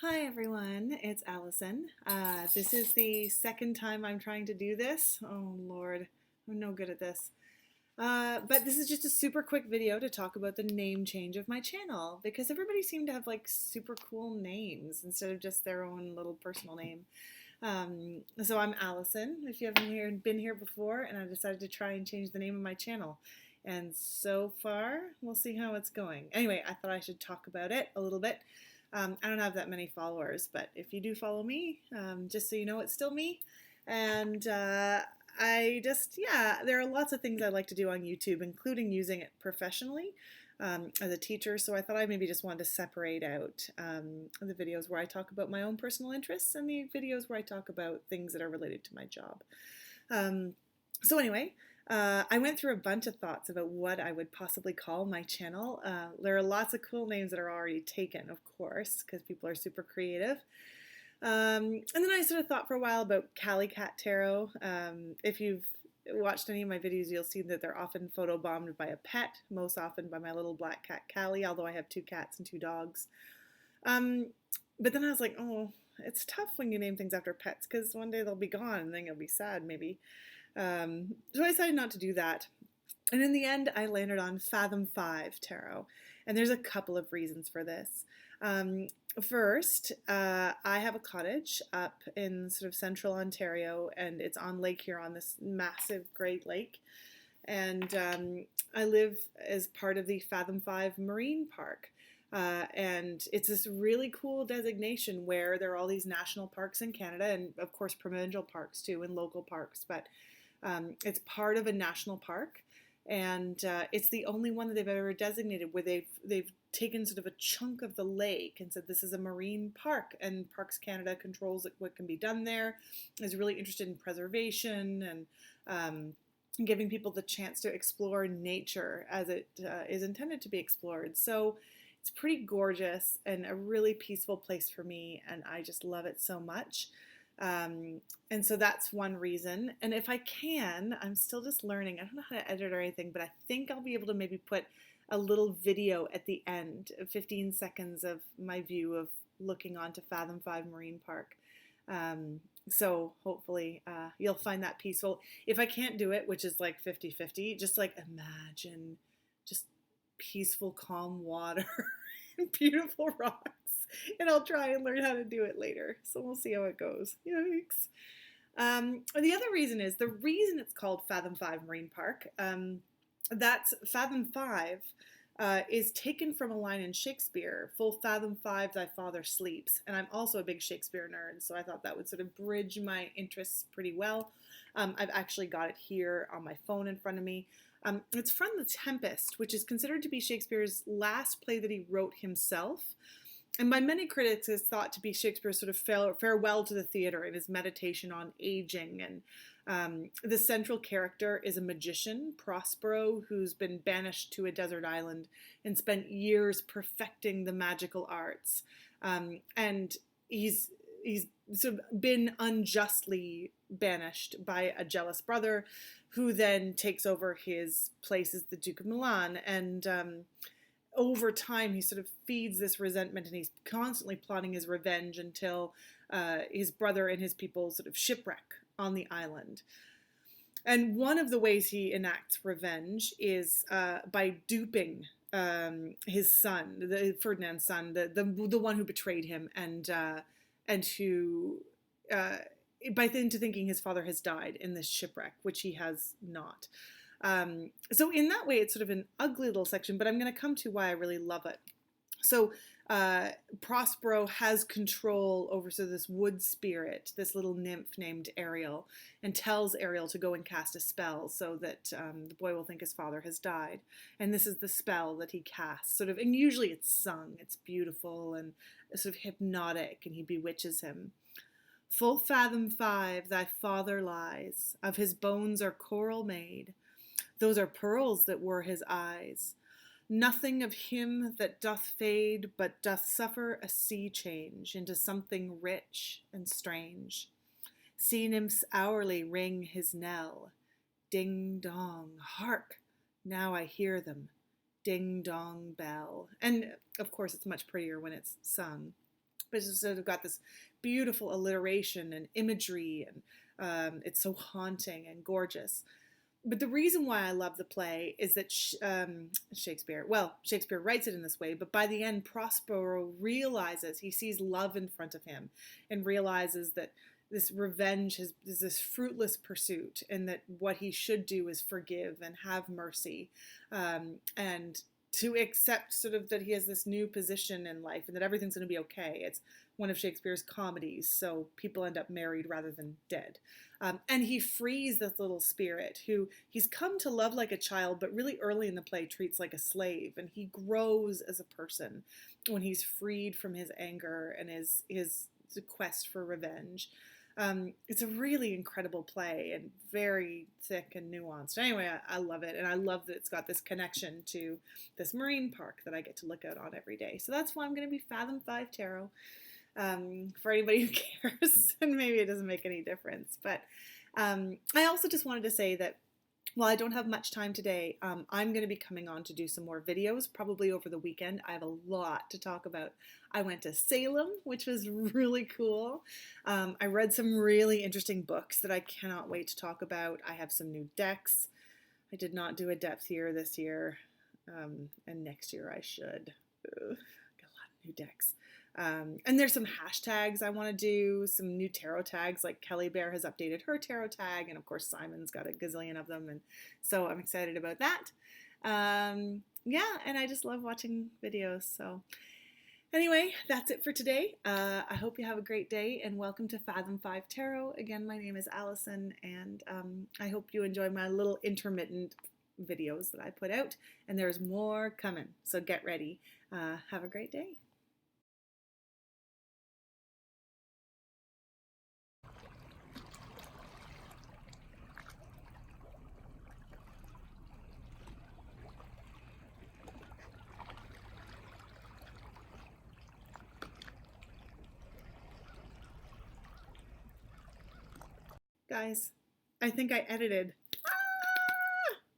Hi everyone, it's Allison. This is the second time I'm trying to do this. Oh Lord, I'm no good at this. But this is just a super quick video to talk about the name change of my channel because everybody seemed to have like super cool names instead of just their own little personal name. So I'm Allison, if you haven't been here before, and I decided to try and change the name of my channel. And so far, we'll see how it's going. Anyway, I thought I should talk about it a little bit. I don't have that many followers, but if you do follow me, just so you know, it's still me. And yeah, there are lots of things I like to do on YouTube, including using it professionally as a teacher. So I thought I maybe just wanted to separate out the videos where I talk about my own personal interests and the videos where I talk about things that are related to my job. Um, so anyway, I went through a bunch of thoughts about what I would possibly call my channel. There are lots of cool names that are already taken, of course, because people are super creative. And then I sort of thought for a while about Cali Cat Tarot. If you've watched any of my videos, you'll see that they're often photobombed by a pet, most often by my little black cat Callie, although I have two cats and two dogs. Um, but then I was like, oh, it's tough when you name things after pets because one day they'll be gone and then you'll be sad maybe. So I decided not to do that. And in the end, I landed on Fathom 5 Tarot. And there's a couple of reasons for this. Um, First, I have a cottage up in sort of central Ontario, and it's on Lake Huron, this massive Great Lake. And I live as part of the Fathom 5 Marine Park. And it's this really cool designation where there are all these national parks in Canada, and of course provincial parks too, and local parks. But it's part of a national park, and it's the only one that they've ever designated where they've taken sort of a chunk of the lake and said this is a marine park, and Parks Canada controls what can be done there, is really interested in preservation and giving people the chance to explore nature as it is intended to be explored. So it's pretty gorgeous and a really peaceful place for me, and I just love it so much. And so that's one reason. And if I can, I'm still just learning. I don't know how to edit or anything, but I think I'll be able to maybe put a little video at the end, 15 seconds of my view of looking onto Fathom 5 Marine Park. So hopefully you'll find that peaceful. If I can't do it, which is like 50-50, just like imagine just peaceful, calm water and beautiful rocks. And I'll try and learn how to do it later. So we'll see how it goes. Yikes. The other reason is the reason it's called Fathom 5 Marine Park. That's Fathom 5 is taken from a line in Shakespeare, full fathom 5 thy father sleeps. And I'm also a big Shakespeare nerd, so I thought that would sort of bridge my interests pretty well. I've actually got it here on my phone in front of me. It's from The Tempest, which is considered to be Shakespeare's last play that he wrote himself. And by many critics is thought to be Shakespeare's sort of farewell to the theater and his meditation on aging. And the central character is a magician, Prospero, who's been banished to a desert island and spent years perfecting the magical arts. And he's sort of been unjustly banished by a jealous brother, who then takes over his place as the Duke of Milan. And over time, he sort of feeds this resentment, and he's constantly plotting his revenge until his brother and his people sort of shipwreck on the island. And one of the ways he enacts revenge is by duping his son, Ferdinand's son, the one who betrayed him, and who into thinking his father has died in this shipwreck, which he has not. So in that way, it's sort of an ugly little section, but I'm going to come to why I really love it. So Prospero has control over this wood spirit, this little nymph named Ariel, and tells Ariel to go and cast a spell so that the boy will think his father has died. And this is the spell that he casts, sort of, and usually it's sung, it's beautiful and sort of hypnotic, and he bewitches him. Full fathom 5 thy father lies, of his bones are coral made. Those are pearls that were his eyes. Nothing of him that doth fade, but doth suffer a sea change into something rich and strange. Sea nymphs hourly ring his knell. Ding dong, hark! Now I hear them. Ding dong bell. And of course, it's much prettier when it's sung. but it's sort of got this beautiful alliteration and imagery, and it's so haunting and gorgeous. But the reason why I love the play is that Shakespeare writes it in this way, but by the end, Prospero realizes, he sees love in front of him and realizes that this revenge is this fruitless pursuit, and that what he should do is forgive and have mercy, and to accept sort of that he has this new position in life and that everything's going to be okay. It's one of Shakespeare's comedies, so people end up married rather than dead. And he frees this little spirit who he's come to love like a child, but really early in the play treats like a slave. And he grows as a person when he's freed from his anger and his quest for revenge. It's a really incredible play and very thick and nuanced. Anyway, I love it, and I love that it's got this connection to this marine park that I get to look out on every day. So that's why I'm going to be Fathom 5 Tarot, for anybody who cares, and maybe it doesn't make any difference. But I also just wanted to say that while I don't have much time today, I'm going to be coming on to do some more videos, probably over the weekend. I have a lot to talk about. I went to Salem, which was really cool. I read some really interesting books that I cannot wait to talk about. I have some new decks. I did not do a depth year this year, and next year I should. Ugh, got a lot of new decks. And there's some hashtags I want to do, some new tarot tags, like Kelly Bear has updated her tarot tag, and of course Simon's got a gazillion of them, and so I'm excited about that. Yeah, and I just love watching videos. So anyway, that's it for today. I hope you have a great day, and welcome to Fathom 5 Tarot. Again, my name is Allison, and I hope you enjoy my little intermittent videos that I put out, and there's more coming, so get ready. Have a great day. Guys, I think I edited